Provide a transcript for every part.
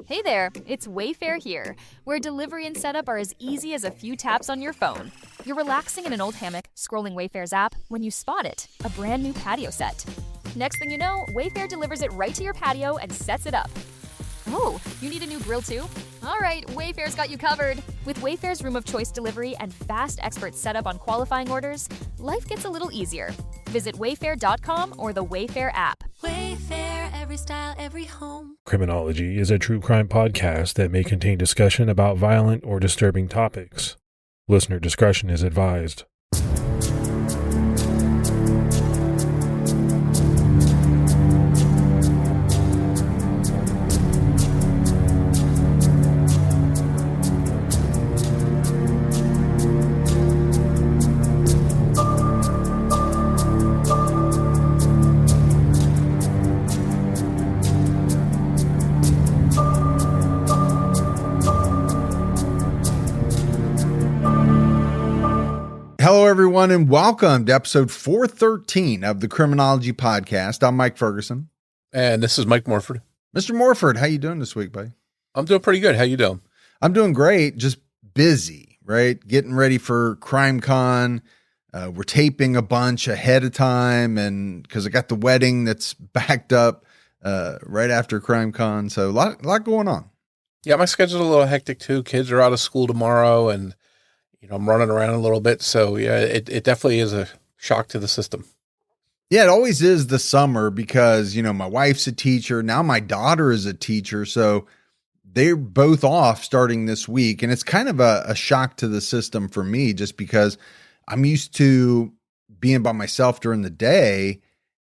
Hey there, it's Wayfair here, where delivery and setup are as easy as a few taps on your phone. You're relaxing in an old hammock, scrolling Wayfair's app, when you spot it, a brand new patio set. Next thing you know, Wayfair delivers it right to your patio and sets it up. Oh, you need a new grill too? All right, Wayfair's got you covered. With Wayfair's Room of Choice delivery and fast expert setup on qualifying orders, life gets a little easier. Visit wayfair.com or the Wayfair app. Wayfair, every style, every home. Criminology is a true crime podcast that may contain discussion about violent or disturbing topics. Listener discretion is advised. Hello, everyone, and welcome to episode 413 of the Criminology podcast. I'm Mike Ferguson. And this is Mike Morford. Mr. Morford, how you doing this week, buddy? I'm doing pretty good. How you doing? I'm doing great. Just busy, right? Getting ready for CrimeCon. We're taping a bunch ahead of time, and because I got the wedding that's backed up right after CrimeCon. So a lot going on. Yeah, my schedule's a little hectic too. Kids are out of school tomorrow, and I'm running around a little bit. So yeah, it definitely is a shock to the system. Yeah, it always is the summer because, my wife's a teacher. Now my daughter is a teacher. So they're both off starting this week. And it's kind of a shock to the system for me just because I'm used to being by myself during the day.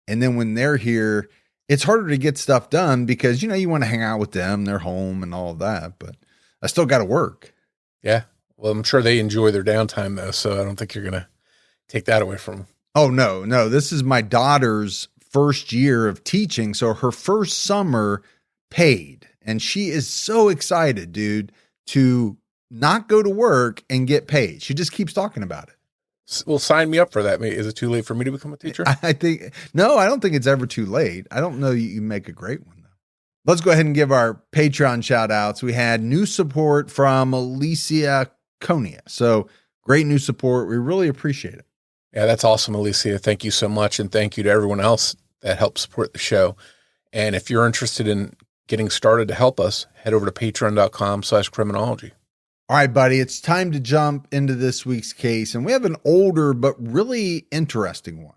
And then when they're here, it's harder to get stuff done because, you want to hang out with them. They're home and all of that. But I still got to work. Yeah. Well, I'm sure they enjoy their downtime though. So I don't think you're going to take that away from them. Oh, no. This is my daughter's first year of teaching. So her first summer paid. And she is so excited, dude, to not go to work and get paid. She just keeps talking about it. Well, sign me up for that. Is it too late for me to become a teacher? I don't think it's ever too late. I don't know. You make a great one, though. Let's go ahead and give our Patreon shout outs. We had new support from Alicia Konya. So great new support. We really appreciate it. Yeah, that's awesome, Alicia. Thank you so much. And thank you to everyone else that helped support the show. And if you're interested in getting started to help us, head over to patreon.com/criminology. All right, buddy, it's time to jump into this week's case. And we have an older but really interesting one.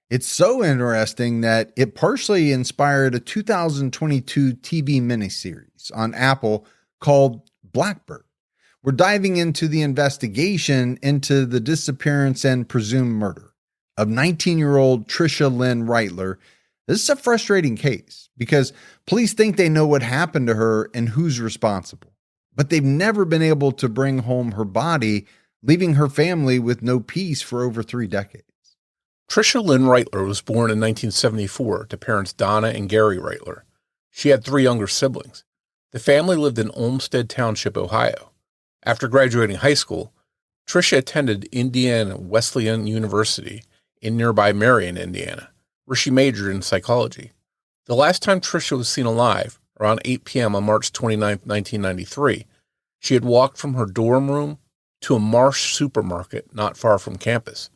It's so interesting that it partially inspired a 2022 TV miniseries on Apple called Blackbird. We're diving into the investigation into the disappearance and presumed murder of 19-year-old Tricia Lynn Reitler. This is a frustrating case because police think they know what happened to her and who's responsible, but they've never been able to bring home her body, leaving her family with no peace for over 3 decades. Tricia Lynn Reitler was born in 1974 to parents Donna and Gary Reitler. She had 3 younger siblings. The family lived in Olmsted Township, Ohio. After graduating high school, Tricia attended Indiana Wesleyan University in nearby Marion, Indiana, where she majored in psychology. The last time Tricia was seen alive, around 8 p.m. on March 29, 1993, she had walked from her dorm room to a Marsh supermarket not far from campus.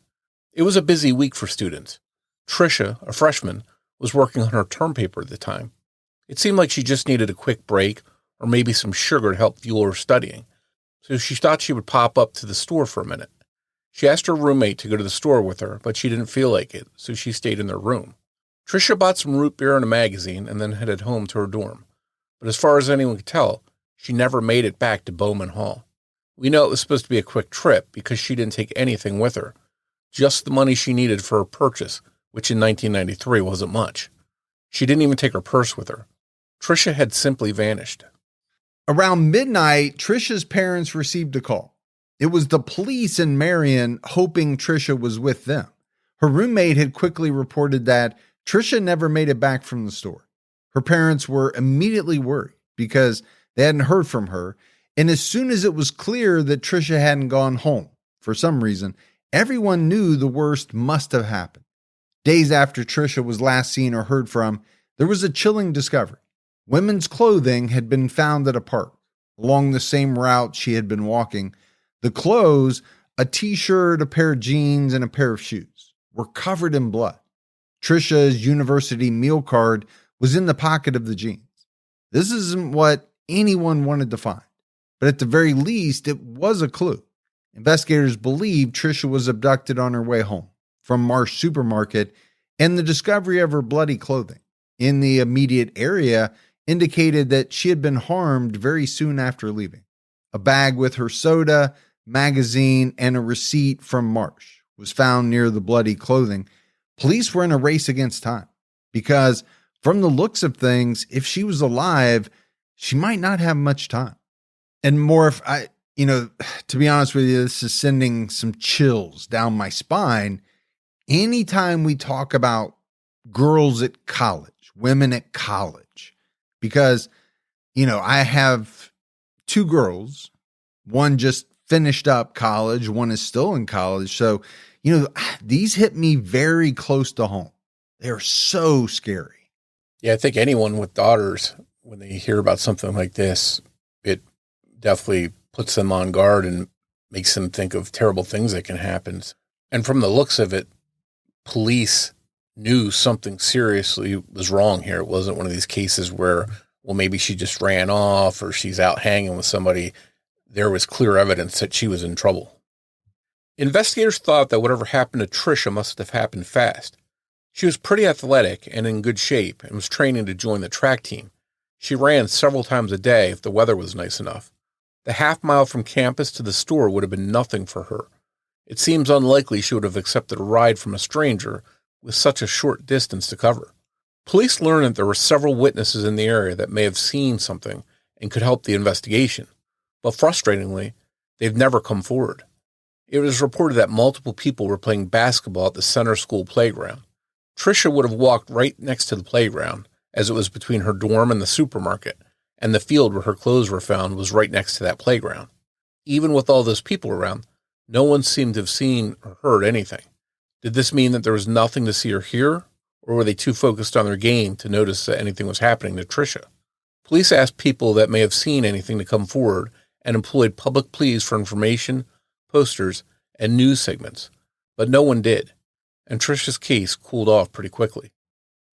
It was a busy week for students. Tricia, a freshman, was working on her term paper at the time. It seemed like she just needed a quick break or maybe some sugar to help fuel her studying. So she thought she would pop up to the store for a minute. She asked her roommate to go to the store with her, but she didn't feel like it, so she stayed in their room. Tricia bought some root beer and a magazine and then headed home to her dorm. But as far as anyone could tell, she never made it back to Bowman Hall. We know it was supposed to be a quick trip because she didn't take anything with her, just the money she needed for her purchase, which in 1993 wasn't much. She didn't even take her purse with her. Tricia had simply vanished. Around midnight, Tricia's parents received a call. It was the police in Marion hoping Tricia was with them. Her roommate had quickly reported that Tricia never made it back from the store. Her parents were immediately worried because they hadn't heard from her. And as soon as it was clear that Tricia hadn't gone home, for some reason, everyone knew the worst must have happened. Days after Tricia was last seen or heard from, there was a chilling discovery. women's clothing had been found at a park along the same route she had been walking. The clothes, a t-shirt, a pair of jeans, and a pair of shoes, were covered in blood. Tricia's university meal card was in the pocket of the jeans. This isn't what anyone wanted to find, but at the very least, it was a clue. Investigators believe Tricia was abducted on her way home from Marsh Supermarket, and the discovery of her bloody clothing in the immediate area indicated that she had been harmed very soon after leaving. A bag with her soda, magazine, and a receipt from Marsh was found near the bloody clothing. Police were in a race against time because, from the looks of things, if she was alive, she might not have much time. And Morf, to be honest with you, this is sending some chills down my spine. Anytime we talk about girls at college, women at college, because, I have two girls, one just finished up college, one is still in college. So, these hit me very close to home. They're so scary. Yeah, I think anyone with daughters, when they hear about something like this, it definitely puts them on guard and makes them think of terrible things that can happen. And from the looks of it, police knew something seriously was wrong here. It wasn't one of these cases where, well, maybe she just ran off or she's out hanging with somebody. There was clear evidence that she was in trouble. Investigators thought that whatever happened to Tricia must have happened fast. She was pretty athletic and in good shape and was training to join the track team. She ran several times a day if the weather was nice enough. The half-mile from campus to the store would have been nothing for her. It seems unlikely she would have accepted a ride from a stranger with such a short distance to cover. Police learned that there were several witnesses in the area that may have seen something and could help the investigation. But frustratingly, they've never come forward. It was reported that multiple people were playing basketball at the center school playground. Tricia would have walked right next to the playground, as it was between her dorm and the supermarket, and the field where her clothes were found was right next to that playground. Even with all those people around, no one seemed to have seen or heard anything. Did this mean that there was nothing to see or hear, or were they too focused on their game to notice that anything was happening to Tricia? Police asked people that may have seen anything to come forward and employed public pleas for information, posters, and news segments, but no one did, and Tricia's case cooled off pretty quickly.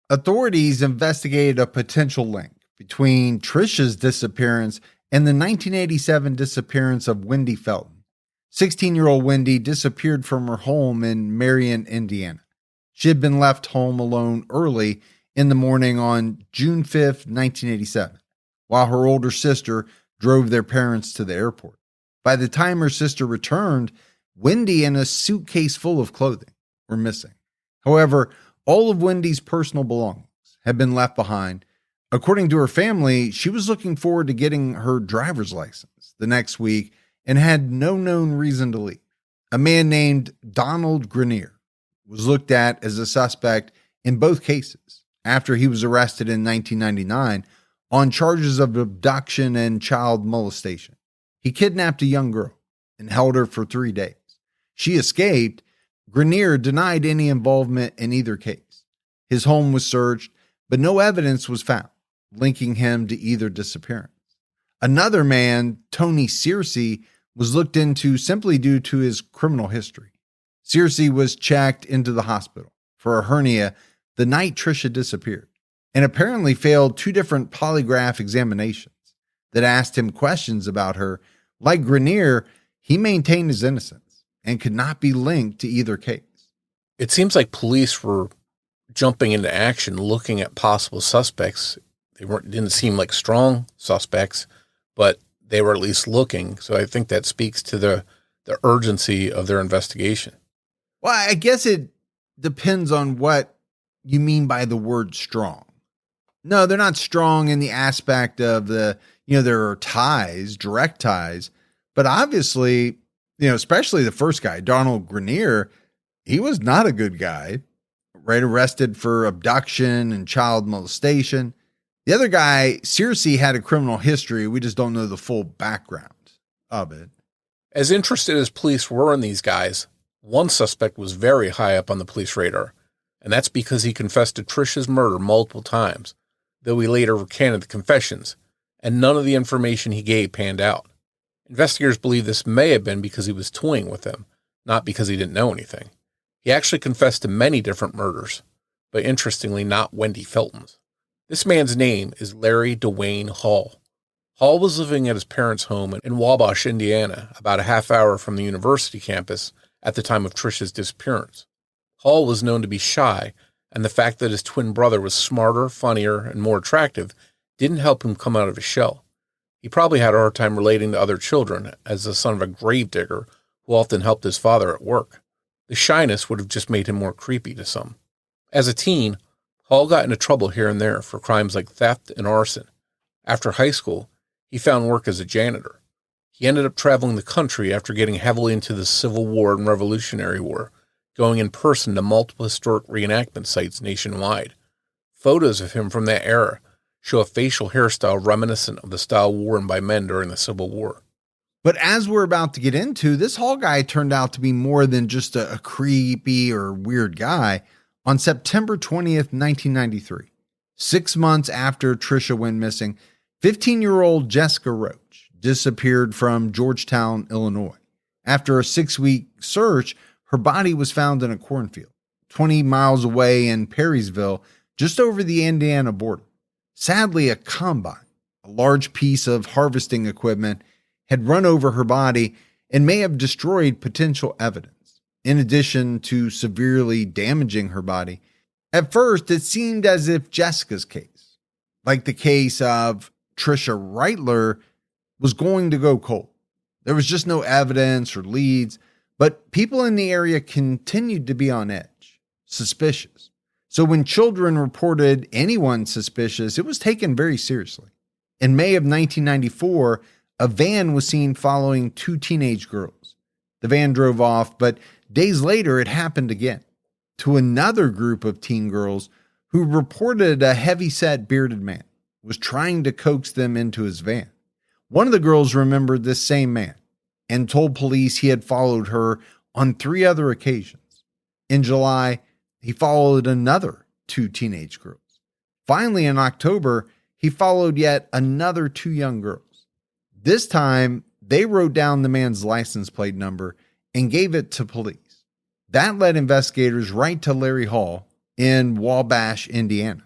Authorities investigated a potential link between Tricia's disappearance and the 1987 disappearance of Wendy Felton. 16-year-old Wendy disappeared from her home in Marion, Indiana. She had been left home alone early in the morning on June 5th, 1987, while her older sister drove their parents to the airport. By the time her sister returned, Wendy and a suitcase full of clothing were missing. However, all of Wendy's personal belongings had been left behind. According to her family, she was looking forward to getting her driver's license the next week and had no known reason to leave. A man named Donald Grenier was looked at as a suspect in both cases after he was arrested in 1999 on charges of abduction and child molestation. He kidnapped a young girl and held her for 3 days. She escaped. Grenier denied any involvement in either case. His home was searched, but no evidence was found linking him to either disappearance. Another man, Tony Searcy, was looked into simply due to his criminal history. Searcy was checked into the hospital for a hernia the night Tricia disappeared and apparently failed 2 different polygraph examinations that asked him questions about her. Like Grenier, he maintained his innocence and could not be linked to either case. It seems like police were jumping into action, looking at possible suspects. They didn't seem like strong suspects, but they were at least looking. So I think that speaks to the urgency of their investigation. Well, I guess it depends on what you mean by the word strong. No, they're not strong in the aspect of there are ties, direct ties, but obviously, especially the first guy, Donald Grenier, he was not a good guy, right? Arrested for abduction and child molestation. The other guy, Searcy, had a criminal history. We just don't know the full background of it. As interested as police were in these guys, one suspect was very high up on the police radar, and that's because he confessed to Tricia's murder multiple times. though he later recanted the confessions, and none of the information he gave panned out. Investigators believe this may have been because he was toying with them, not because he didn't know anything. He actually confessed to many different murders, but interestingly not Wendy Felton's. This man's name is Larry DeWayne Hall. Hall was living at his parents' home in Wabash, Indiana, about a half hour from the university campus at the time of Tricia's disappearance. Hall was known to be shy, and the fact that his twin brother was smarter, funnier, and more attractive didn't help him come out of his shell. He probably had a hard time relating to other children as the son of a gravedigger who often helped his father at work. The shyness would have just made him more creepy to some. As a teen, Hall got into trouble here and there for crimes like theft and arson. After high school, he found work as a janitor. He ended up traveling the country after getting heavily into the Civil War and Revolutionary War, going in person to multiple historic reenactment sites nationwide. Photos of him from that era show a facial hairstyle reminiscent of the style worn by men during the Civil War. But as we're about to get into, this Hall guy turned out to be more than just a creepy or weird guy. On September 20th, 1993, 6 months after Tricia went missing, 15-year-old Jessica Roach disappeared from Georgetown, Illinois. After a 6-week search, her body was found in a cornfield, 20 miles away in Perrysville, just over the Indiana border. Sadly, a combine, a large piece of harvesting equipment, had run over her body and may have destroyed potential evidence, in addition to severely damaging her body. At first, it seemed as if Jessica's case, like the case of Tricia Reitler, was going to go cold. There was just no evidence or leads, but people in the area continued to be on edge, suspicious. So when children reported anyone suspicious, it was taken very seriously. In May of 1994, a van was seen following 2 teenage girls. The van drove off, but days later it happened again to another group of teen girls who reported a heavy-set bearded man was trying to coax them into his van. One of the girls remembered this same man and told police he had followed her on 3 other occasions. In July, he followed another 2 teenage girls. Finally, in October, he followed yet another 2 young girls. This time, they wrote down the man's license plate number and gave it to police. That led investigators right to Larry Hall in Wabash, Indiana.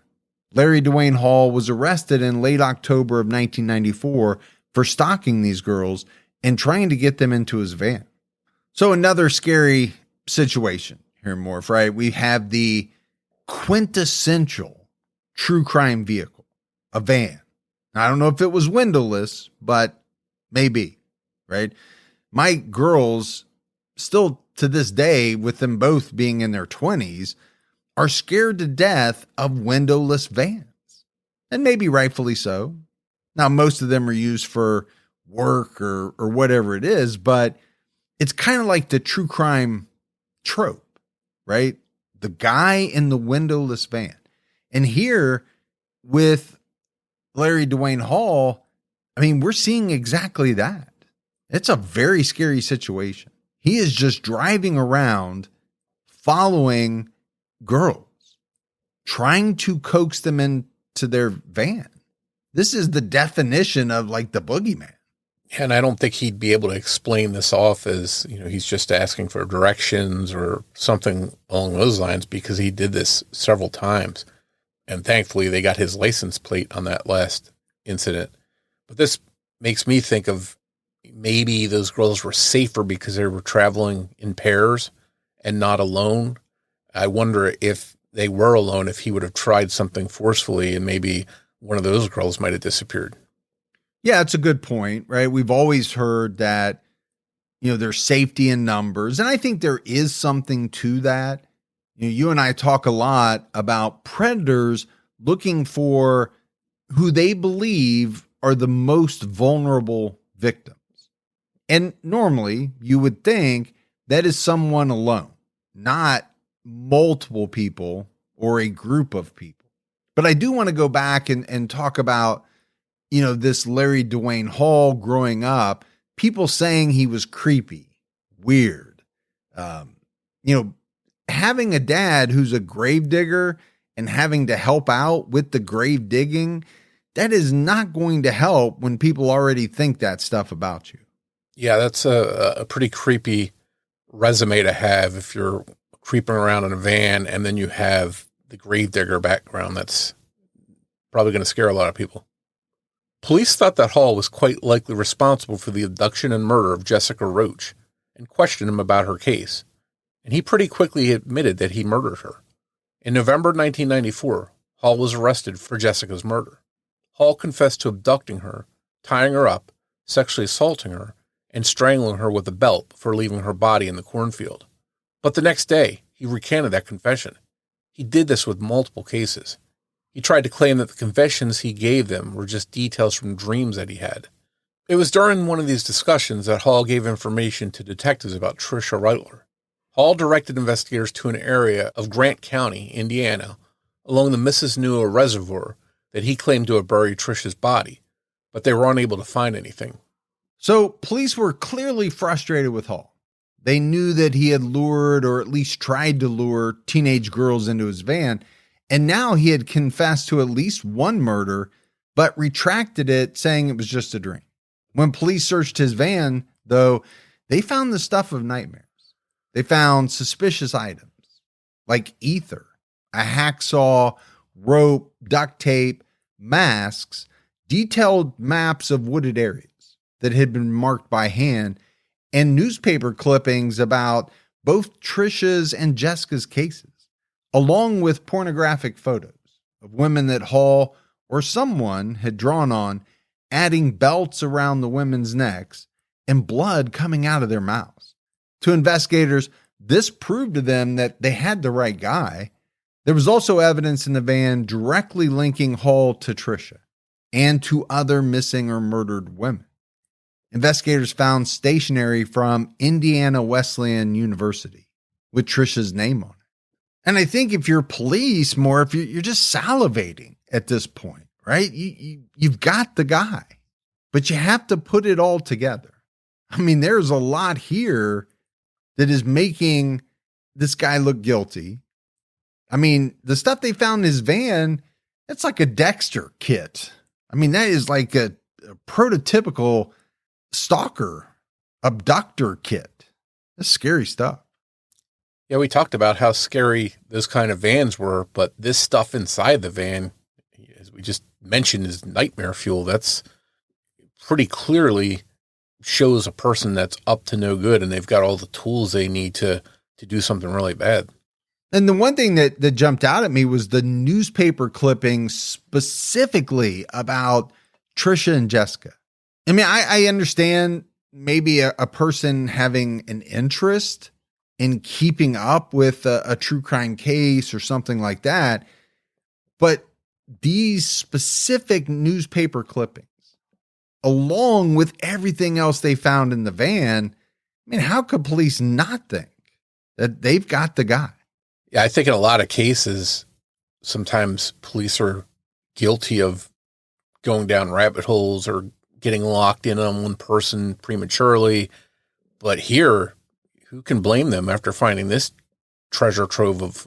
Larry DeWayne Hall was arrested in late October of 1994 for stalking these girls and trying to get them into his van. So another scary situation here, Morf, right? We have the quintessential true crime vehicle, a van. Now, I don't know if it was windowless, but maybe, right? My girls, still to this day, with them both being in their 20s, are scared to death of windowless vans. And maybe rightfully so. Now, most of them are used for work or whatever it is, but it's kind of like the true crime trope, right? The guy in the windowless van. And here with Larry DeWayne Hall, I mean, we're seeing exactly that. It's a very scary situation. He is just driving around following girls, trying to coax them into their van. This is the definition of like the boogeyman. And I don't think he'd be able to explain this off as, he's just asking for directions or something along those lines, because he did this several times. And thankfully they got his license plate on that last incident. But this makes me think of maybe those girls were safer because they were traveling in pairs and not alone. I wonder if they were alone, if he would have tried something forcefully and maybe one of those girls might have disappeared. Yeah, it's a good point, right? We've always heard that, there's safety in numbers. And I think there is something to that. You and I talk a lot about predators looking for who they believe are the most vulnerable victims. And normally you would think that is someone alone, not multiple people or a group of people. But I do want to go back and talk about, this Larry DeWayne Hall growing up, people saying he was creepy, weird, having a dad who's a gravedigger and having to help out with the grave digging, that is not going to help when people already think that stuff about you. Yeah, that's a pretty creepy resume to have if you're creeping around in a van and then you have the gravedigger background. That's probably going to scare a lot of people. Police thought that Hall was quite likely responsible for the abduction and murder of Jessica Roach and questioned him about her case, and he pretty quickly admitted that he murdered her. In November 1994, Hall was arrested for Jessica's murder. Hall confessed to abducting her, tying her up, sexually assaulting her, and strangling her with a belt before leaving her body in the cornfield. But the next day, he recanted that confession. He did this with multiple cases. He tried to claim that the confessions he gave them were just details from dreams that he had. It was during one of these discussions that Hall gave information to detectives about Tricia Reitler. Hall directed investigators to an area of Grant County, Indiana, along the Mrs. Nua Reservoir that he claimed to have buried Tricia's body, but they were unable to find anything. So police were clearly frustrated with Hall. They knew that he had lured, or at least tried to lure, teenage girls into his van, and now he had confessed to at least one murder, but retracted it, saying it was just a dream. When police searched his van, though, they found the stuff of nightmares. They found suspicious items like ether, a hacksaw, rope, duct tape, masks, detailed maps of wooded areas that had been marked by hand, and newspaper clippings about both Tricia's and Jessica's cases, along with pornographic photos of women that Hall or someone had drawn on, adding belts around the women's necks and blood coming out of their mouths. To investigators, this proved to them that they had the right guy. There was also evidence in the van directly linking Hall to Tricia and to other missing or murdered women. Investigators found stationery from Indiana Wesleyan University with Tricia's name on it. And I think if you're police, Morf, you're just salivating at this point, right? You've got the guy, but you have to put it all together. I mean, there's a lot here that is making this guy look guilty. I mean, the stuff they found in his van, it's like a Dexter kit. I mean, that is like a prototypical stalker, abductor kit. That's scary stuff. Yeah, we talked about how scary those kind of vans were, but this stuff inside the van, as we just mentioned, is nightmare fuel. That's pretty clearly shows a person that's up to no good, and they've got all the tools they need to do something really bad. And the one thing that jumped out at me was the newspaper clippings specifically about Tricia and Jessica. I mean, I understand maybe a person having an interest in keeping up with a true crime case or something like that. But these specific newspaper clippings, along with everything else they found in the van, I mean, how could police not think that they've got the guy? Yeah, I think in a lot of cases, sometimes police are guilty of going down rabbit holes or getting locked in on one person prematurely. But here, who can blame them after finding this treasure trove of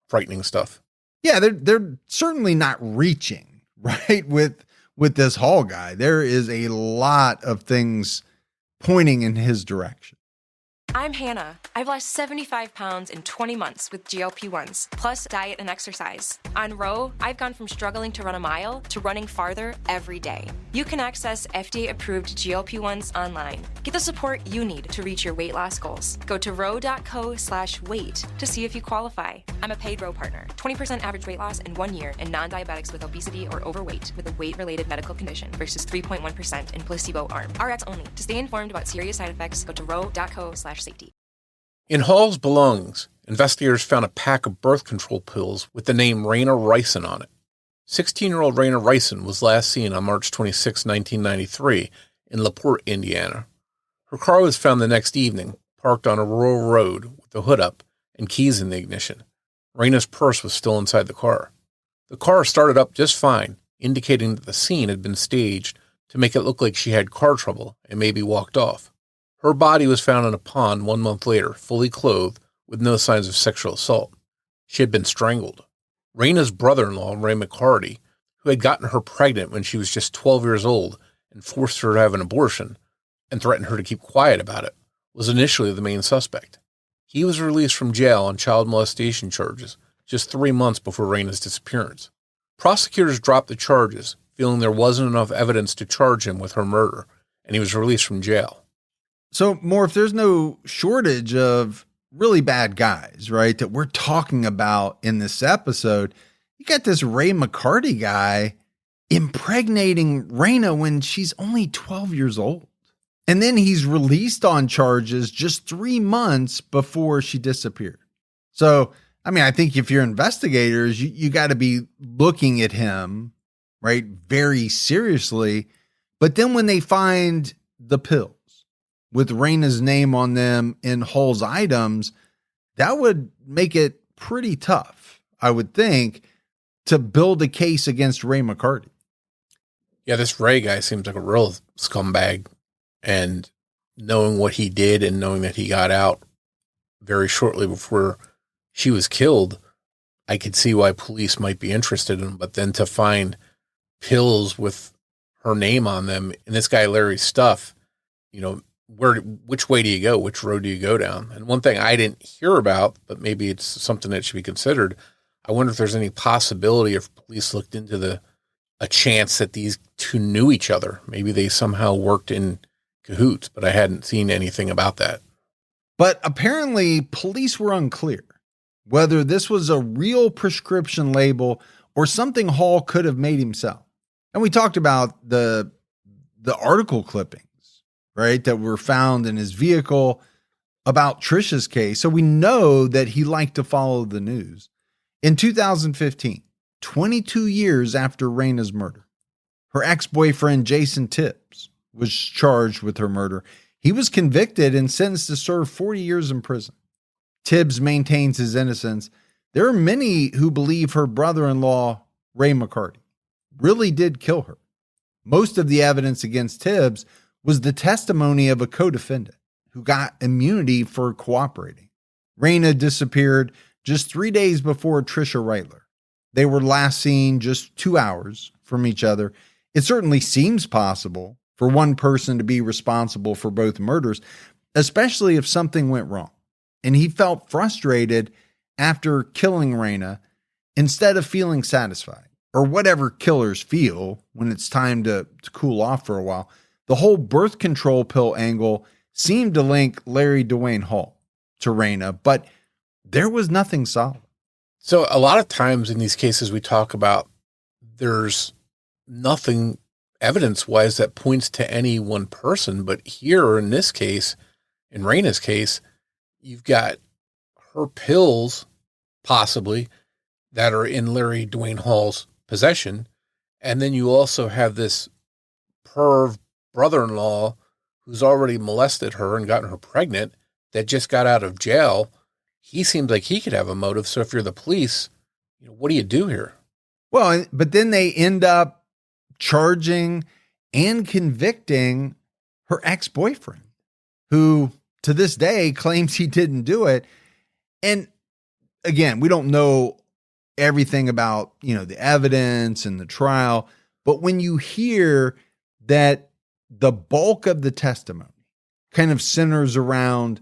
frightening stuff? Yeah, they're certainly not reaching, right, with this Hall guy. There is a lot of things pointing in his direction. I'm Hannah. I've lost 75 pounds in 20 months with GLP-1s, plus diet and exercise. On Row, I've gone from struggling to run a mile to running farther every day. You can access FDA-approved GLP-1s online. Get the support you need to reach your weight loss goals. Go to row.co/weight to see if you qualify. I'm a paid Row partner. 20% average weight loss in 1 year in non-diabetics with obesity or overweight with a weight-related medical condition versus 3.1% in placebo arm. RX only. To stay informed about serious side effects, go to row.co/safety. In Hall's belongings, investigators found a pack of birth control pills with the name Raina Ricin on it. 16-year-old Raina Ricin was last seen on March 26, 1993 in LaPorte, Indiana. Her car was found the next evening, parked on a rural road with the hood up and keys in the ignition. Raina's purse was still inside the car. The car started up just fine, indicating that the scene had been staged to make it look like she had car trouble and maybe walked off. Her body was found in a pond 1 month later, fully clothed, with no signs of sexual assault. She had been strangled. Raina's brother-in-law, Ray McCarty, who had gotten her pregnant when she was just 12 years old and forced her to have an abortion and threatened her to keep quiet about it, was initially the main suspect. He was released from jail on child molestation charges just 3 months before Raina's disappearance. Prosecutors dropped the charges, feeling there wasn't enough evidence to charge him with her murder, and he was released from jail. So, Morf, there's no shortage of really bad guys, right, that we're talking about in this episode. You got this Ray McCarty guy impregnating Raina when she's only 12 years old. And then he's released on charges just 3 months before she disappeared. So, I mean, I think if you're investigators, you got to be looking at him, right, very seriously. But then when they find the pills with Raina's name on them in Hall's items, that would make it pretty tough, I would think, to build a case against Ray McCarty. Yeah, this Ray guy seems like a real scumbag. And knowing what he did and knowing that he got out very shortly before she was killed, I could see why police might be interested in him. But then to find pills with her name on them and this guy Larry's stuff, which way do you go? Which road do you go down? And one thing I didn't hear about, but maybe it's something that should be considered, I wonder if there's any possibility if police looked into a chance that these two knew each other. Maybe they somehow worked in cahoots, but I hadn't seen anything about that. But apparently police were unclear whether this was a real prescription label or something Hall could have made himself. And we talked about the article clippings, right, that were found in his vehicle about Tricia's case. So we know that he liked to follow the news. In 2015, 22 years after Raina's murder, her ex-boyfriend Jason Tibbs was charged with her murder. He was convicted and sentenced to serve 40 years in prison. Tibbs maintains his innocence. There are many who believe her brother-in-law, Ray McCarty, really did kill her. Most of the evidence against Tibbs was the testimony of a co-defendant who got immunity for cooperating. Raina disappeared just 3 days before Tricia Reitler. They were last seen just 2 hours from each other. It certainly seems possible for one person to be responsible for both murders, especially if something went wrong. And he felt frustrated after killing Raina instead of feeling satisfied, or whatever killers feel when it's time to cool off for a while. The whole birth control pill angle seemed to link Larry DeWayne Hall to Raina, but there was nothing solid. So a lot of times in these cases we talk about there's nothing evidence-wise that points to any one person. But here in this case, in Raina's case, you've got her pills possibly that are in Larry DeWayne Hall's possession. And then you also have this perv brother-in-law who's already molested her and gotten her pregnant that just got out of jail. He seems like he could have a motive. So if you're the police, what do you do here? Well, but then they end up charging and convicting her ex-boyfriend, who to this day claims he didn't do it. And again, we don't know everything about, the evidence and the trial, but when you hear that the bulk of the testimony kind of centers around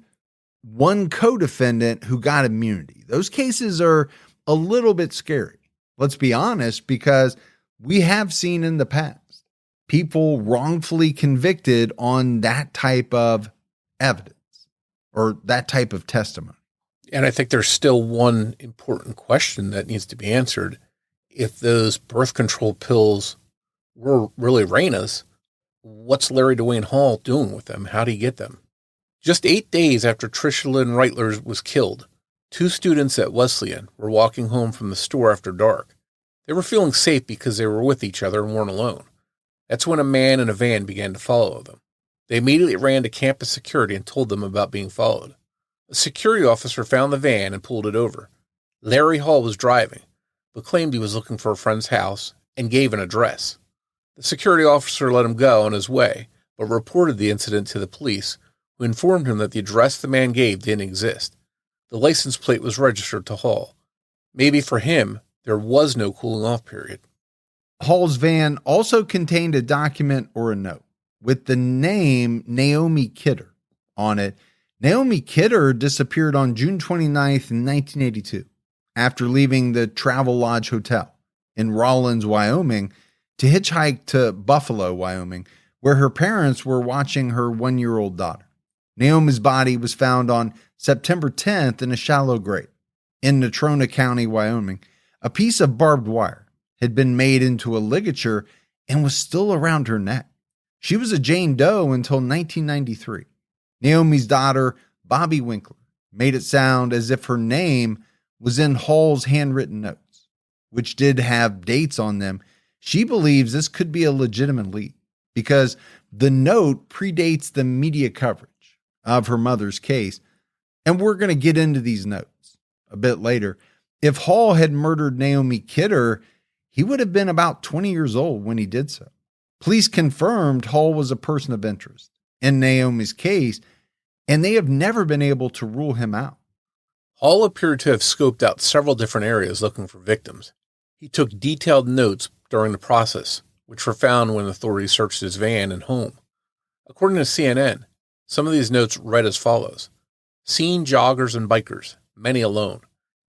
one co-defendant who got immunity, those cases are a little bit scary. Let's be honest, because we have seen in the past people wrongfully convicted on that type of evidence or that type of testimony. And I think there's still one important question that needs to be answered. If those birth control pills were really Raina's, what's Larry DeWayne Hall doing with them? How did he get them? Just 8 days after Tricia Lynn Reitler was killed, 2 students at Wesleyan were walking home from the store after dark. They were feeling safe because they were with each other and weren't alone. That's when a man in a van began to follow them. They immediately ran to campus security and told them about being followed. A security officer found the van and pulled it over. Larry Hall was driving, but claimed he was looking for a friend's house and gave an address. The security officer let him go on his way, but reported the incident to the police, who informed him that the address the man gave didn't exist. The license plate was registered to Hall. Maybe for him, There was no cooling off period. Hall's van also contained a document or a note with the name Naomi Kidder on it. Naomi Kidder disappeared on June 29th, 1982, after leaving the Travel Lodge Hotel in Rawlins, Wyoming, to hitchhike to Buffalo, Wyoming, where her parents were watching her 1-year-old daughter. Naomi's body was found on September 10th in a shallow grave in Natrona County, Wyoming. A piece of barbed wire had been made into a ligature and was still around her neck. She was a Jane Doe until 1993. Naomi's daughter, Bobby Winkler, made it sound as if her name was in Hall's handwritten notes, which did have dates on them. She believes this could be a legitimate lead because the note predates the media coverage of her mother's case. And we're going to get into these notes a bit later. If Hall had murdered Naomi Kidder, he would have been about 20 years old when he did so. Police confirmed Hall was a person of interest in Naomi's case, and they have never been able to rule him out. Hall appeared to have scoped out several different areas looking for victims. He took detailed notes during the process, which were found when authorities searched his van and home. According to CNN, some of these notes read as follows: seen joggers and bikers, many alone.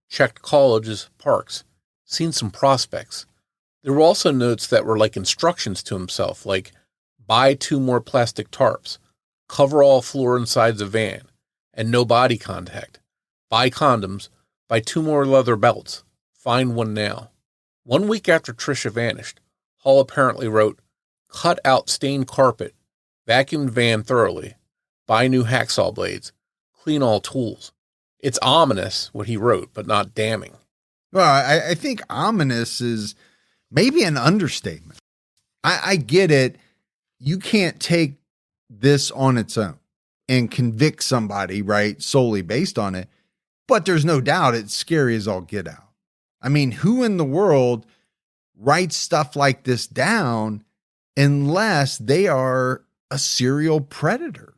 Checked colleges, parks. Seen some prospects. There were also notes that were like instructions to himself, like buy 2 more plastic tarps, cover all floor and sides of van, and no body contact. Buy condoms, buy 2 more leather belts, find one now. 1 week after Tricia vanished, Hall apparently wrote, cut out stained carpet, vacuum van thoroughly, buy new hacksaw blades, clean all tools. It's ominous what he wrote, but not damning. Well, I think ominous is maybe an understatement. I get it. You can't take this on its own and convict somebody, right, solely based on it. But there's no doubt it's scary as all get out. I mean, who in the world writes stuff like this down unless they are a serial predator?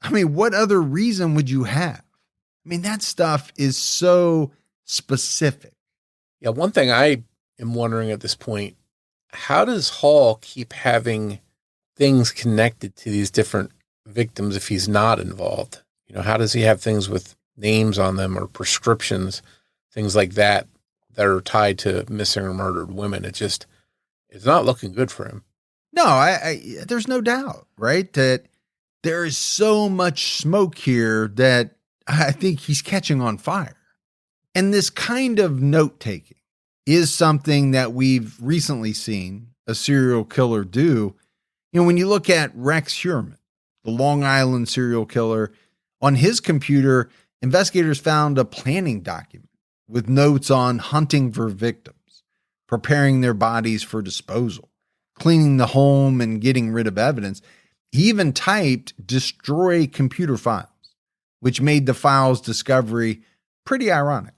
I mean, what other reason would you have? I mean, that stuff is so specific. Yeah, one thing I am wondering at this point, how does Hall keep having things connected to these different victims if he's not involved? You know, how does he have things with names on them or prescriptions, things like that are tied to missing or murdered women? It's not looking good for him. No, there's no doubt, right, that there is so much smoke here that I think he's catching on fire. And this kind of note-taking is something that we've recently seen a serial killer do. You know, when you look at Rex Heuermann, the Long Island serial killer, on his computer, investigators found a planning document with notes on hunting for victims, preparing their bodies for disposal, cleaning the home, and getting rid of evidence. He even typed destroy computer files, which made the file's discovery pretty ironic.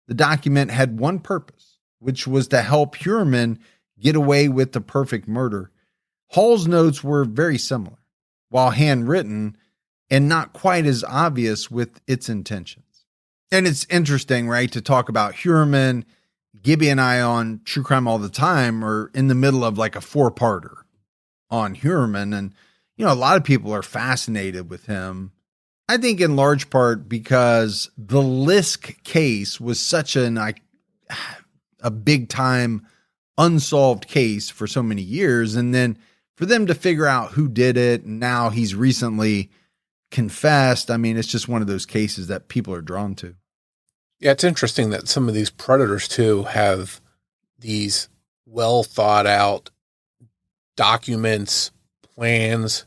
The document had one purpose, which was to help Heuermann get away with the perfect murder. Hall's notes were very similar, while handwritten and not quite as obvious with its intentions. And it's interesting, right, to talk about Heuermann. Gibby and I on True Crime All the Time are in the middle of like a 4-parter on Heuermann. And, you know, a lot of people are fascinated with him. I think in large part because the Lisk case was such a big time unsolved case for so many years. And then for them to figure out who did it, and now he's recently confessed. I mean, it's just one of those cases that people are drawn to. Yeah, it's interesting that some of these predators too have these well thought out documents, plans,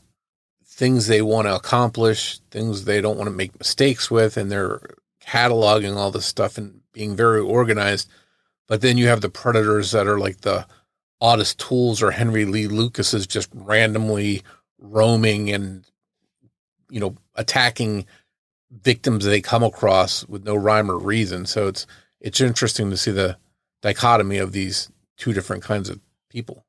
things they want to accomplish, things they don't want to make mistakes with, and they're cataloging all this stuff and being very organized. But then you have the predators that are like the Otis Tools or Henry Lee Lucas is just randomly roaming and, you know, attacking victims they come across with no rhyme or reason. So it's interesting to see the dichotomy of these two different kinds of people.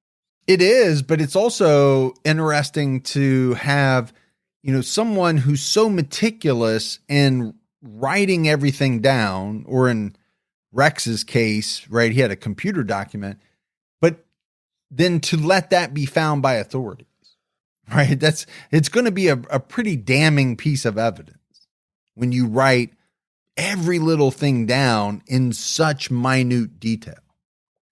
It is, but it's also interesting to have, you know, someone who's so meticulous in writing everything down or in Rex's case, right? He had a computer document, but then to let that be found by authorities, right? It's going to be a pretty damning piece of evidence when you write every little thing down in such minute detail.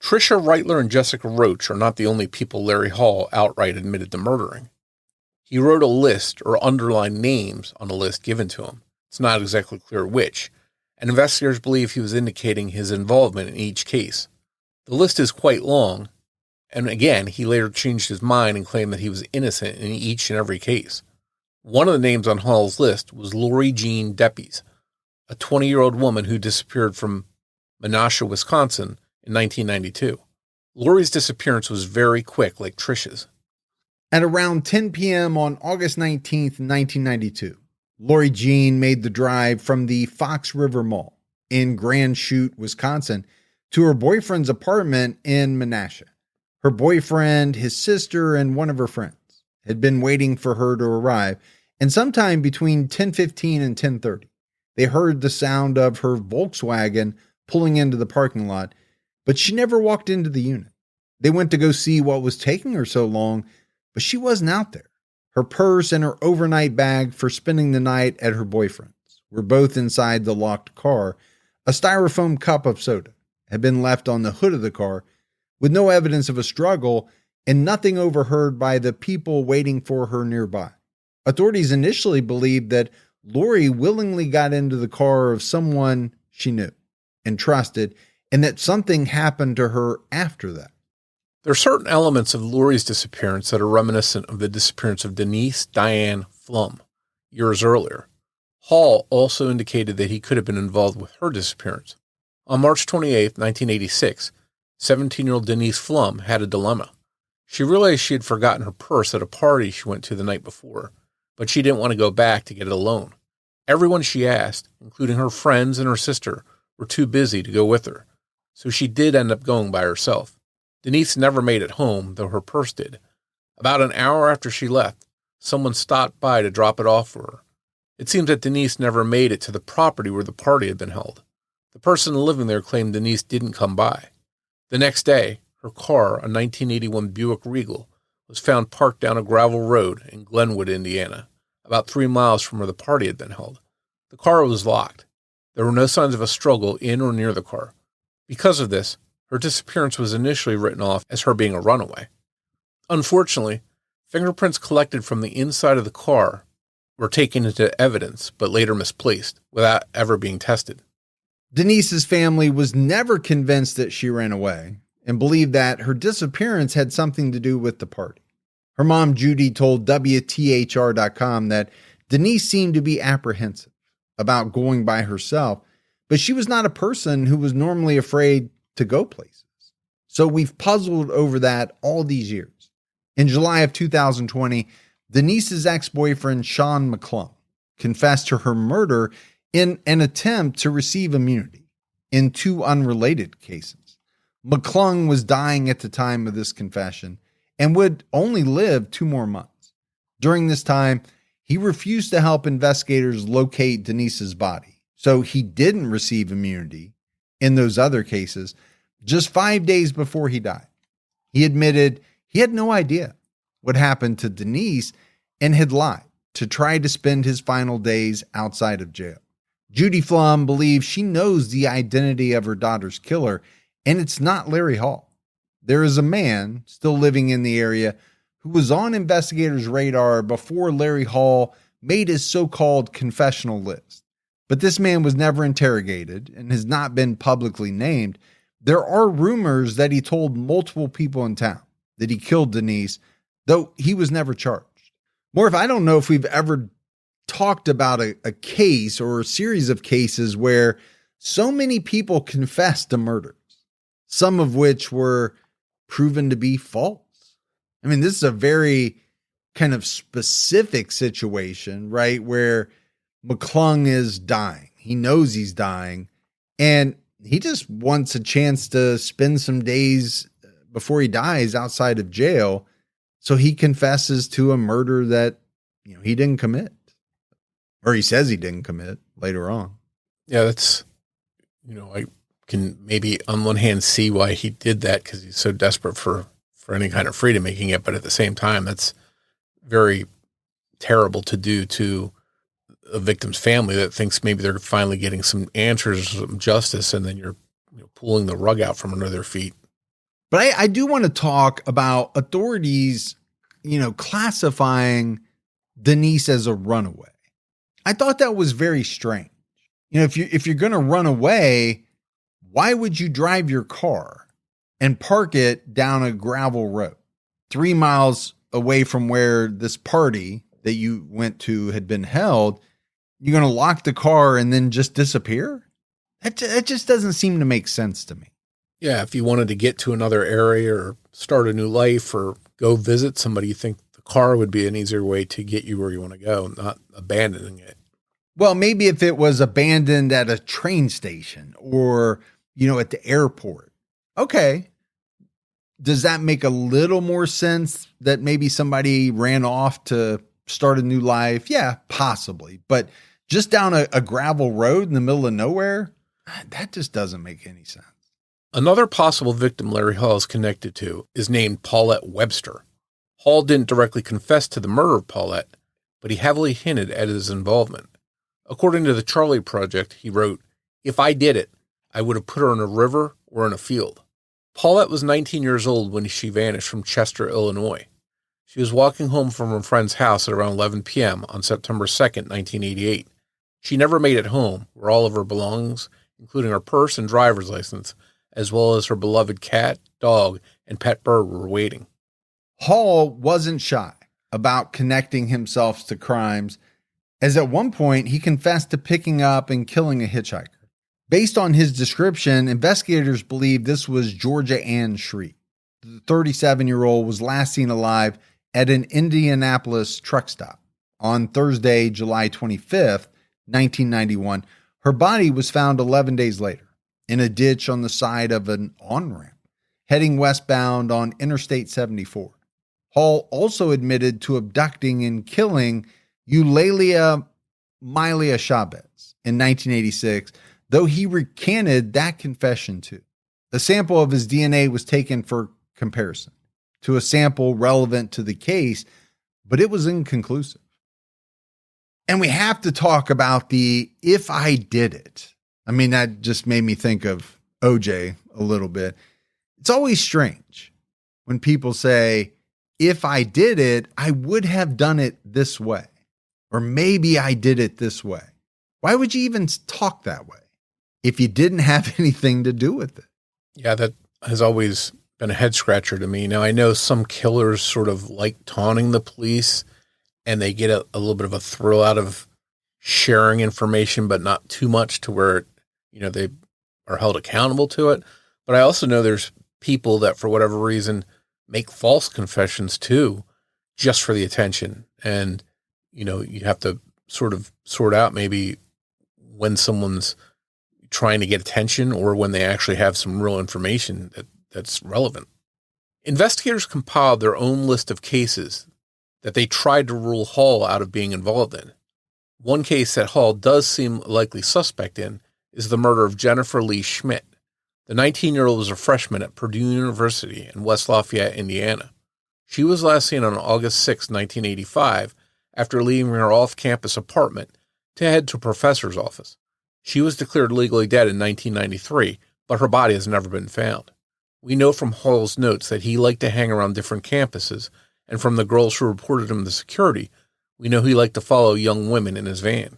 Tricia Reitler and Jessica Roach are not the only people Larry Hall outright admitted to murdering. He wrote a list or underlined names on a list given to him. It's not exactly clear which, and investigators believe he was indicating his involvement in each case. The list is quite long, and again, he later changed his mind and claimed that he was innocent in each and every case. One of the names on Hall's list was Lori Jean Deppes, a 20-year-old woman who disappeared from Menasha, Wisconsin in 1992. Lori's disappearance was very quick, like Tricia's. At around 10 p.m. on August 19th, 1992, Lori Jean made the drive from the Fox River Mall in Grand Chute, Wisconsin, to her boyfriend's apartment in Menasha. Her boyfriend, his sister, and one of her friends had been waiting for her to arrive, and sometime between 10:15 and 10:30, they heard the sound of her Volkswagen pulling into the parking lot, but she never walked into the unit. They went to go see what was taking her so long, but she wasn't out there. Her purse and her overnight bag for spending the night at her boyfriend's were both inside the locked car. A styrofoam cup of soda had been left on the hood of the car with no evidence of a struggle and nothing overheard by the people waiting for her nearby. Authorities initially believed that Lori willingly got into the car of someone she knew and trusted, and that something happened to her after that. There are certain elements of Lori's disappearance that are reminiscent of the disappearance of Denise Diane Flum years earlier. Hall also indicated that he could have been involved with her disappearance. On March 28, 1986, 17-year-old Denise Flum had a dilemma. She realized she had forgotten her purse at a party she went to the night before, but she didn't want to go back to get it alone. Everyone she asked, including her friends and her sister, were too busy to go with her, so she did end up going by herself. Denise never made it home, though her purse did. About an hour after she left, someone stopped by to drop it off for her. It seems that Denise never made it to the property where the party had been held. The person living there claimed Denise didn't come by. The next day, her car, a 1981 Buick Regal, was found parked down a gravel road in Glenwood, Indiana, about 3 miles from where the party had been held. The car was locked. There were no signs of a struggle in or near the car. Because of this, her disappearance was initially written off as her being a runaway. Unfortunately, fingerprints collected from the inside of the car were taken into evidence, but later misplaced, without ever being tested. Denise's family was never convinced that she ran away and believed that her disappearance had something to do with the party. Her mom, Judy, told WTHR.com that Denise seemed to be apprehensive about going by herself, but she was not a person who was normally afraid to go places. So we've puzzled over that all these years. In July of 2020, Denise's ex-boyfriend, Sean McClung, confessed to her murder in an attempt to receive immunity in 2 unrelated cases. McClung was dying at the time of this confession and would only live 2 more months. During this time, he refused to help investigators locate Denise's body, so he didn't receive immunity in those other cases. Just 5 days before he died, he admitted he had no idea what happened to Denise and had lied to try to spend his final days outside of jail. Judy Flum believes she knows the identity of her daughter's killer, and it's not Larry Hall. There is a man still living in the area who was on investigators' radar before Larry Hall made his so-called confessional list. But this man was never interrogated and has not been publicly named. There are rumors that he told multiple people in town that he killed Denise, though he was never charged. Morf, I don't know if we've ever talked about a case or a series of cases where so many people confessed to murders, some of which were proven to be false. I mean, this is a very kind of specific situation, right? Where McClung is dying. He knows he's dying, and he just wants a chance to spend some days before he dies outside of jail. So he confesses to a murder that, he didn't commit, or he says he didn't commit later on. Yeah, that's, I can maybe on one hand see why he did that because he's so desperate for any kind of freedom making it. But at the same time, that's very terrible to do to a victim's family that thinks maybe they're finally getting some answers, some justice, and then you're pulling the rug out from under their feet. But I do want to talk about authorities, classifying Denise as a runaway. I thought that was very strange. If you're going to run away, why would you drive your car and park it down a gravel road 3 miles away from where this party that you went to had been held? You're going to lock the car and then just disappear? That just doesn't seem to make sense to me. Yeah, if you wanted to get to another area or start a new life or go visit somebody, you think the car would be an easier way to get you where you want to go, not abandoning it. Well, maybe if it was abandoned at a train station or, at the airport. Okay. Does that make a little more sense that maybe somebody ran off to start a new life? Yeah, possibly. But just down a gravel road in the middle of nowhere, that just doesn't make any sense. Another possible victim Larry Hall is connected to is named Paulette Webster. Hall didn't directly confess to the murder of Paulette, but he heavily hinted at his involvement. According to the Charlie Project, he wrote, "If I did it, I would have put her in a river or in a field." Paulette was 19 years old when she vanished from Chester, Illinois. She was walking home from her friend's house at around 11 p.m. on September 2nd, 1988. She never made it home, where all of her belongings, including her purse and driver's license, as well as her beloved cat, dog, and pet bird, were waiting. Hall wasn't shy about connecting himself to crimes, as at one point he confessed to picking up and killing a hitchhiker. Based on his description, investigators believe this was Georgia Ann Shreve. The 37-year-old was last seen alive at an Indianapolis truck stop on Thursday, July 25th, 1991. Her body was found 11 days later in a ditch on the side of an on-ramp heading westbound on Interstate 74. Hall also admitted to abducting and killing Eulalia Milia Chavez in 1986, though he recanted that confession too. A sample of his DNA was taken for comparison to a sample relevant to the case, but it was inconclusive. And we have to talk about the "if I did it." I mean, that just made me think of OJ a little bit. It's always strange when people say, "If I did it, I would have done it this way." Or maybe I did it this way. Why would you even talk that way if you didn't have anything to do with it? Yeah, that has always been a head scratcher to me. Now, I know some killers sort of like taunting the police and they get a little bit of a thrill out of sharing information, but not too much to where, they are held accountable to it. But I also know there's people that for whatever reason make false confessions too, just for the attention. And, you have to sort of sort out maybe when someone's trying to get attention or when they actually have some real information that's relevant. Investigators compiled their own list of cases that they tried to rule Hall out of being involved in. One case that Hall does seem a likely suspect in is the murder of Jennifer Lee Schmidt. The 19-year-old was a freshman at Purdue University in West Lafayette, Indiana. She was last seen on August 6, 1985, after leaving her off-campus apartment to head to a professor's office. She was declared legally dead in 1993, but her body has never been found. We know from Hall's notes that he liked to hang around different campuses, and from the girls who reported him to security, we know he liked to follow young women in his van.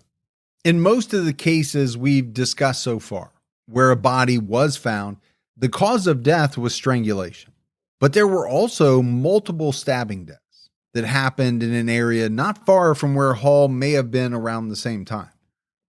In most of the cases we've discussed so far, where a body was found, the cause of death was strangulation. But there were also multiple stabbing deaths that happened in an area not far from where Hall may have been around the same time,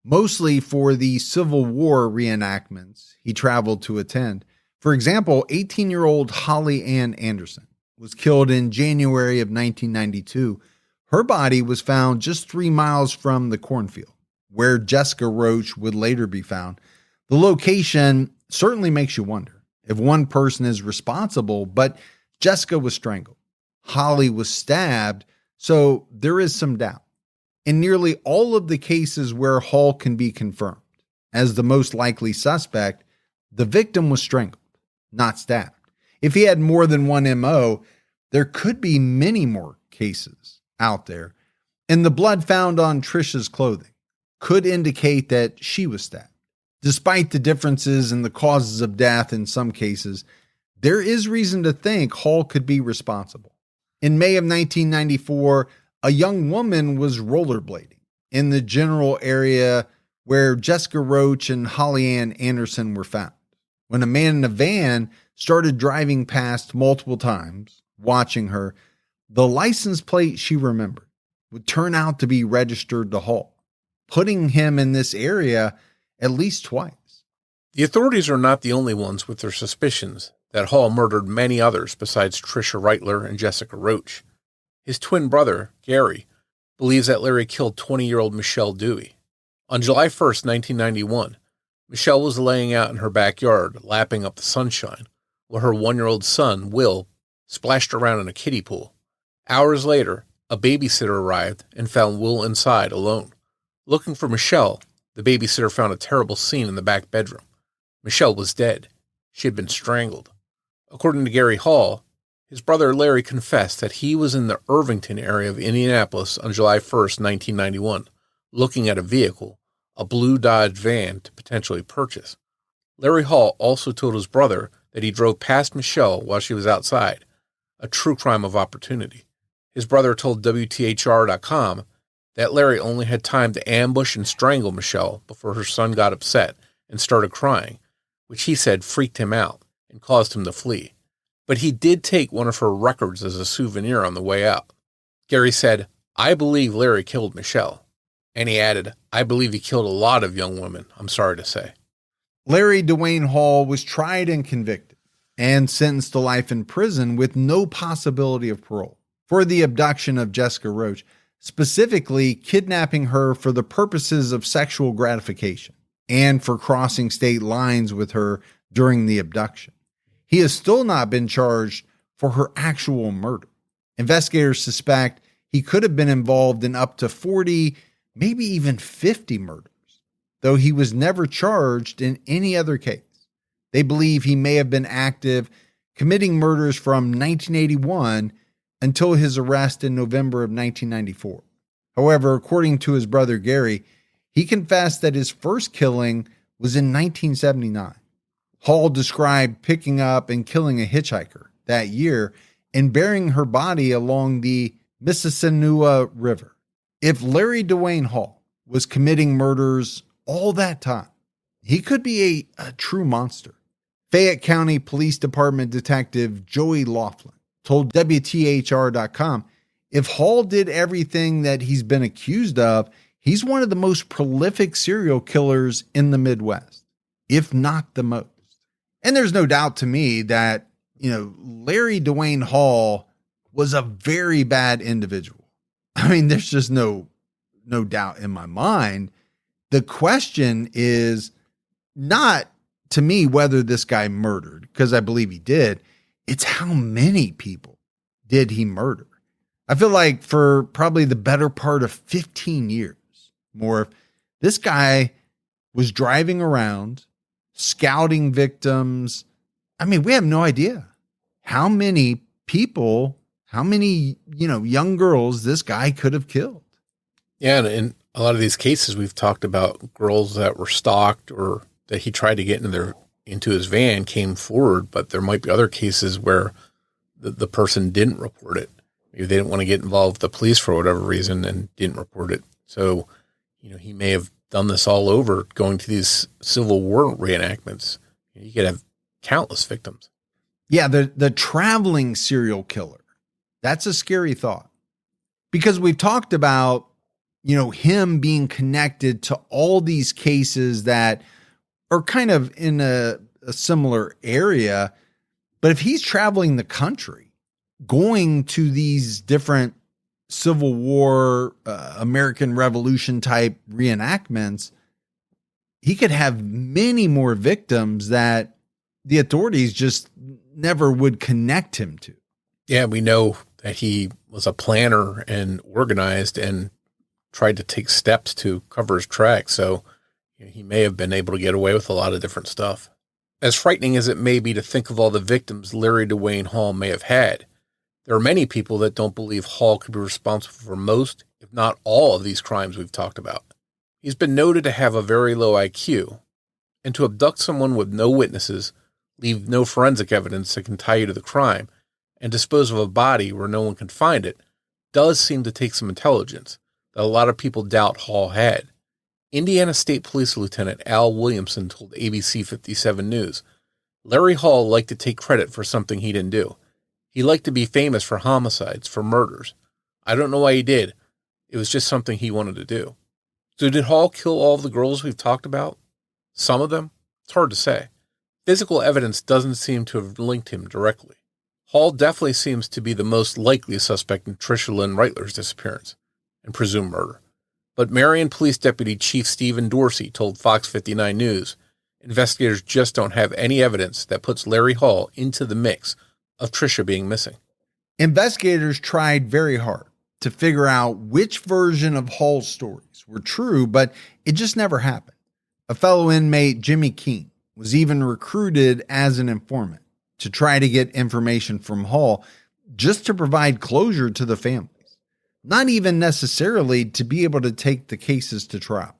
mostly for the Civil War reenactments he traveled to attend. For example, 18-year-old Holly Ann Anderson was killed in January of 1992. Her body was found just 3 miles from the cornfield, where Jessica Roach would later be found. The location certainly makes you wonder if one person is responsible, but Jessica was strangled. Holly was stabbed, so there is some doubt. In nearly all of the cases where Hall can be confirmed as the most likely suspect, The victim was strangled, not stabbed. If he had more than one MO, there could be many more cases out there. And the blood found on Tricia's clothing could indicate that she was stabbed. Despite the differences in the causes of death in some cases, there is reason to think Hall could be responsible. In May of 1994, a young woman was rollerblading in the general area where Jessica Roach and Holly Ann Anderson were found, when a man in a van started driving past multiple times, watching her. The license plate she remembered would turn out to be registered to Hall, putting him in this area at least twice. The authorities are not the only ones with their suspicions that Hall murdered many others besides Tricia Reitler and Jessica Roach. His twin brother, Gary, believes that Larry killed 20-year-old Michelle Dewey. On July 1st, 1991, Michelle was laying out in her backyard, lapping up the sunshine, while her 1-year-old son, Will, splashed around in a kiddie pool. Hours later, a babysitter arrived and found Will inside alone. Looking for Michelle, the babysitter found a terrible scene in the back bedroom. Michelle was dead. She had been strangled. According to Gary Hall, his brother Larry confessed that he was in the Irvington area of Indianapolis on July 1st, 1991, looking at a vehicle, a blue Dodge van, to potentially purchase. Larry Hall also told his brother that he drove past Michelle while she was outside, a true crime of opportunity. His brother told WTHR.com that Larry only had time to ambush and strangle Michelle before her son got upset and started crying, which he said freaked him out and caused him to flee. But he did take one of her records as a souvenir on the way out. Gary said, "I believe Larry killed Michelle." And he added, "I believe he killed a lot of young women, I'm sorry to say." Larry DeWayne Hall was tried and convicted and sentenced to life in prison with no possibility of parole for the abduction of Jessica Roach, specifically kidnapping her for the purposes of sexual gratification and for crossing state lines with her during the abduction. He has still not been charged for her actual murder. Investigators suspect he could have been involved in up to 40, maybe even 50 murders, though he was never charged in any other case. They believe he may have been active, committing murders from 1981 until his arrest in November of 1994. However, according to his brother Gary, he confessed that his first killing was in 1979. Hall described picking up and killing a hitchhiker that year and burying her body along the Mississauga River. If Larry DeWayne Hall was committing murders all that time, he could be a true monster. Fayette County Police Department Detective Joey Laughlin told WTHR.com, if Hall did everything that he's been accused of, he's one of the most prolific serial killers in the Midwest, if not the most. And there's no doubt to me that, Larry DeWayne Hall was a very bad individual. I mean, there's just no doubt in my mind. The question is not, to me, whether this guy murdered, because I believe he did. It's how many people did he murder? I feel like for probably the better part of 15 years, Morf, this guy was driving around, scouting victims. I mean, we have no idea how many people, how many, young girls this guy could have killed. Yeah, and in a lot of these cases, we've talked about girls that were stalked or that he tried to get into his van came forward, but there might be other cases where the person didn't report it. Maybe they didn't want to get involved with the police for whatever reason and didn't report it. So, he may have done this all over, going to these Civil War reenactments. You could have countless victims. Yeah, the traveling serial killer. That's a scary thought. Because we've talked about, him being connected to all these cases that are kind of in a similar area. But if he's traveling the country, going to these different Civil War, American Revolution type reenactments, he could have many more victims that the authorities just never would connect him to. Yeah, we know that he was a planner and organized and tried to take steps to cover his tracks. So he may have been able to get away with a lot of different stuff. As frightening as it may be to think of all the victims Larry DeWayne Hall may have had, there are many people that don't believe Hall could be responsible for most, if not all, of these crimes we've talked about. He's been noted to have a very low IQ, and to abduct someone with no witnesses, leave no forensic evidence that can tie you to the crime, and dispose of a body where no one can find it, does seem to take some intelligence that a lot of people doubt Hall had. Indiana State Police Lieutenant Al Williamson told ABC 57 News, Larry Hall liked to take credit for something he didn't do. He liked to be famous for homicides, for murders. I don't know why he did. It was just something he wanted to do. So did Hall kill all of the girls we've talked about? Some of them? It's hard to say. Physical evidence doesn't seem to have linked him directly. Hall definitely seems to be the most likely suspect in Tricia Lynn Reitler's disappearance and presumed murder. But Marion Police Deputy Chief Stephen Dorsey told Fox 59 News, investigators just don't have any evidence that puts Larry Hall into the mix of Tricia being missing. Investigators tried very hard to figure out which version of Hall's stories were true, but it just never happened. A fellow inmate, Jimmy Keene, was even recruited as an informant to try to get information from Hall just to provide closure to the families, not even necessarily to be able to take the cases to trial.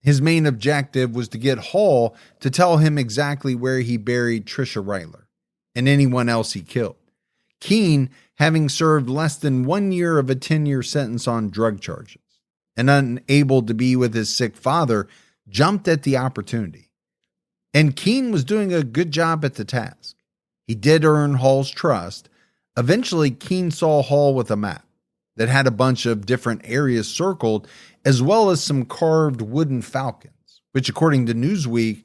His main objective was to get Hall to tell him exactly where he buried Tricia Reitler and anyone else he killed. Keene, having served less than 1 year of a 10-year sentence on drug charges and unable to be with his sick father, jumped at the opportunity. And Keene was doing a good job at the task. He did earn Hall's trust. Eventually, Keene saw Hall with a map that had a bunch of different areas circled, as well as some carved wooden falcons, which, according to Newsweek,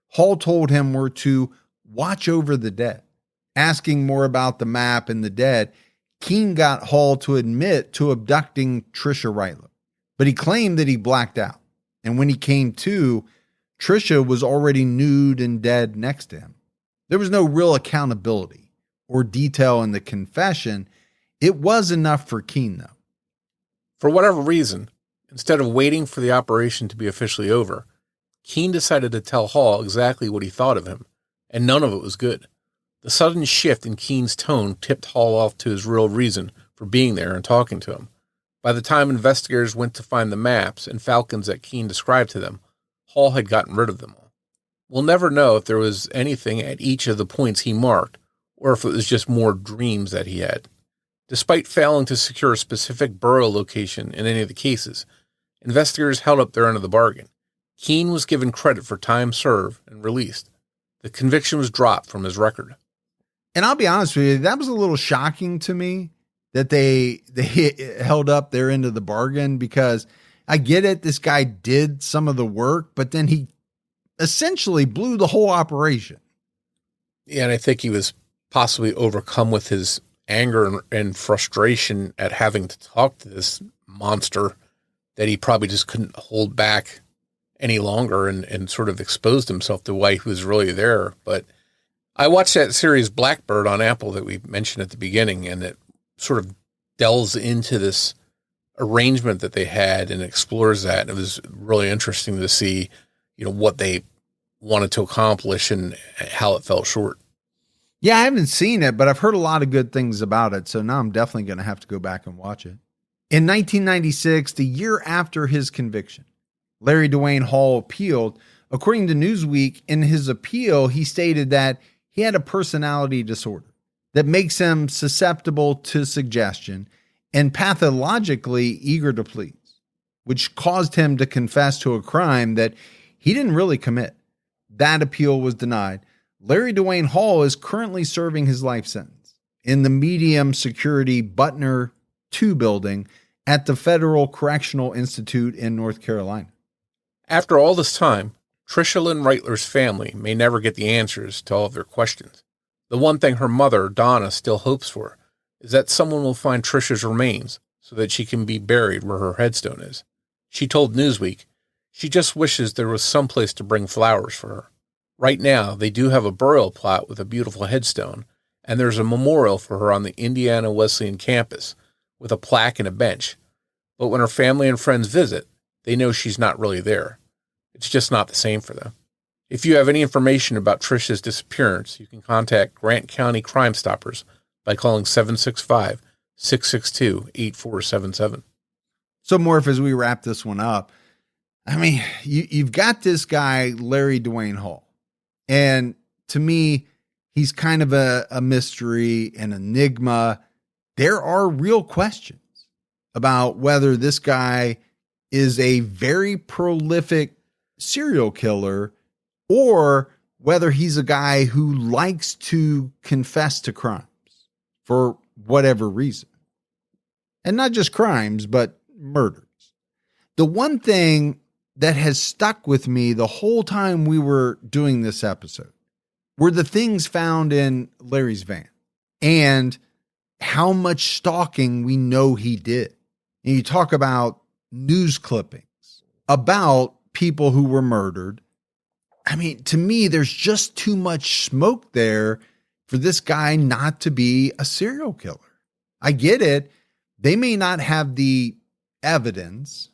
Hall told him were to watch over the dead. Asking more about the map and the dead, Keene got Hall to admit to abducting Tricia Reitler, but he claimed that he blacked out. And when he came to, Tricia was already nude and dead next to him. There was no real accountability or detail in the confession. It was enough for Keene, though. For whatever reason, instead of waiting for the operation to be officially over, Keene decided to tell Hall exactly what he thought of him, and none of it was good. The sudden shift in Keene's tone tipped Hall off to his real reason for being there and talking to him. By the time investigators went to find the maps and falcons that Keene described to them, Hall had gotten rid of them all. We'll never know if there was anything at each of the points he marked, or if it was just more dreams that he had. Despite failing to secure a specific burial location in any of the cases, investigators held up their end of the bargain. Keene was given credit for time served and released. The conviction was dropped from his record. And I'll be honest with you, that was a little shocking to me that they held up their end of the bargain, because I get it, this guy did some of the work, but then he essentially blew the whole operation. Yeah, and I think he was possibly overcome with his anger and frustration at having to talk to this monster that he probably just couldn't hold back any longer, and sort of exposed himself to why he was really there. But I watched that series Blackbird on Apple that we mentioned at the beginning, and it sort of delves into this arrangement that they had and explores that. And it was really interesting to see, what they wanted to accomplish and how it fell short. Yeah, I haven't seen it, but I've heard a lot of good things about it. So now I'm definitely going to have to go back and watch it. In 1996, the year after his conviction, Larry DeWayne Hall appealed. According to Newsweek, in his appeal, he stated that he had a personality disorder that makes him susceptible to suggestion and pathologically eager to please, which caused him to confess to a crime that he didn't really commit. That appeal was denied. Larry DeWayne Hall is currently serving his life sentence in the medium security Butner 2 building at the Federal Correctional Institute in North Carolina. After all this time, Tricia Lynn Reitler's family may never get the answers to all of their questions. The one thing her mother, Donna, still hopes for is that someone will find Tricia's remains so that she can be buried where her headstone is. She told Newsweek she just wishes there was some place to bring flowers for her. Right now, they do have a burial plot with a beautiful headstone, and there's a memorial for her on the Indiana Wesleyan campus with a plaque and a bench. But when her family and friends visit, they know she's not really there. It's just not the same for them. If you have any information about Tricia's disappearance, you can contact Grant County Crime Stoppers by calling 765-662-8477. So, Morf, as we wrap this one up, I mean, you've got this guy, Larry DeWayne Hall. And to me, he's kind of a mystery, an enigma. There are real questions about whether this guy is a very prolific serial killer or whether he's a guy who likes to confess to crimes for whatever reason. And not just crimes, but murders. The one thing that has stuck with me the whole time we were doing this episode were the things found in Larry's van and how much stalking we know he did. And you talk about news clippings about people who were murdered. I mean, to me, there's just too much smoke there for this guy not to be a serial killer. I get it. They may not have the evidence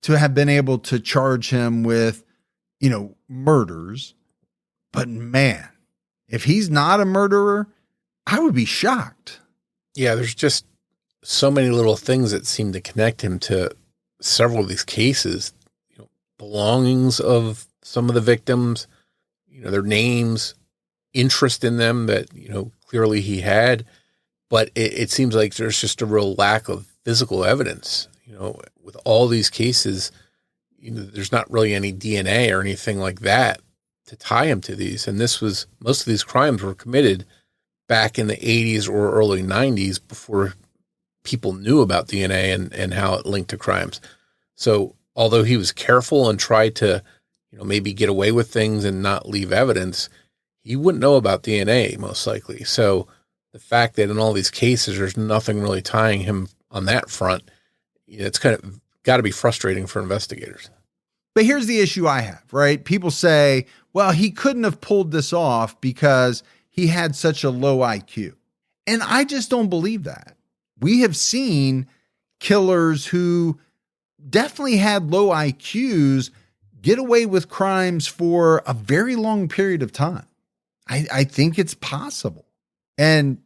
to have been able to charge him with, murders. But man, if he's not a murderer, I would be shocked. Yeah, there's just so many little things that seem to connect him to several of these cases. Belongings of some of the victims, their names, interest in them that, clearly he had. But it seems like there's just a real lack of physical evidence. With all these cases, there's not really any DNA or anything like that to tie him to these. And most of these crimes were committed back in the 80s or early 90s before people knew about DNA and how it linked to crimes. So although he was careful and tried to, maybe get away with things and not leave evidence, he wouldn't know about DNA most likely. So the fact that in all these cases, there's nothing really tying him on that front, it's kind of got to be frustrating for investigators. But here's the issue I have, right? People say, well, he couldn't have pulled this off because he had such a low IQ. And I just don't believe that. We have seen killers who definitely had low IQs get away with crimes for a very long period of time. I think it's possible. And,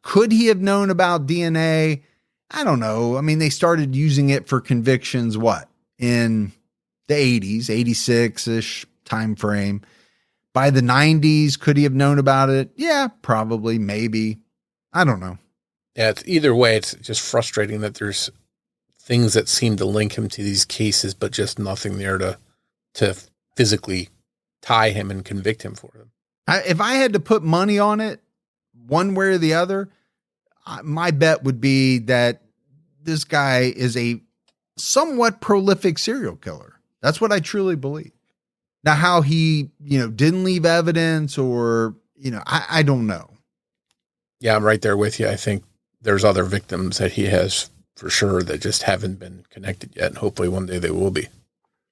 could he have known about DNA? I don't know. I mean, they started using it for convictions, in the 80s, 86-ish time frame. By the 90s, could he have known about it? Yeah, probably, maybe. I don't know. Yeah, either way, it's just frustrating that there's things that seem to link him to these cases, but just nothing there to physically tie him and convict him for them. If I had to put money on it, one way or the other, my bet would be that this guy is a somewhat prolific serial killer. That's what I truly believe. Now, how he, didn't leave evidence or, I don't know. Yeah, I'm right there with you. I think there's other victims that he has for sure that just haven't been connected yet. And hopefully one day they will be.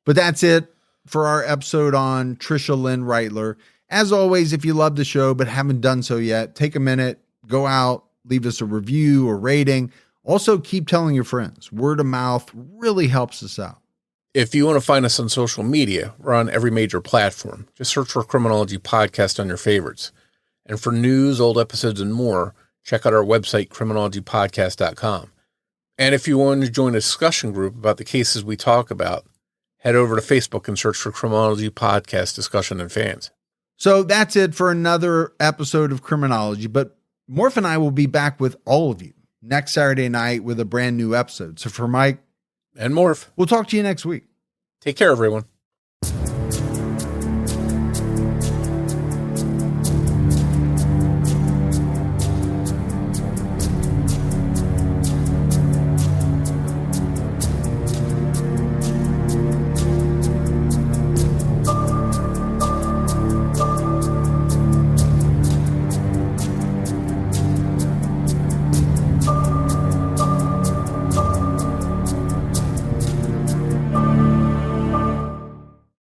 But that's it for our episode on Tricia Lynn Reitler. As always, if you love the show but haven't done so yet, take a minute, go out, leave us a review or rating. Also, keep telling your friends. Word of mouth really helps us out. If you want to find us on social media, we're on every major platform. Just search for Criminology Podcast on your favorites. And for news, old episodes, and more, check out our website, criminologypodcast.com. And if you want to join a discussion group about the cases we talk about, head over to Facebook and search for Criminology Podcast Discussion and Fans. So that's it for another episode of Criminology. But Morf and I will be back with all of you next Saturday night with a brand new episode. So for Mike and Morf, we'll talk to you next week. Take care, everyone.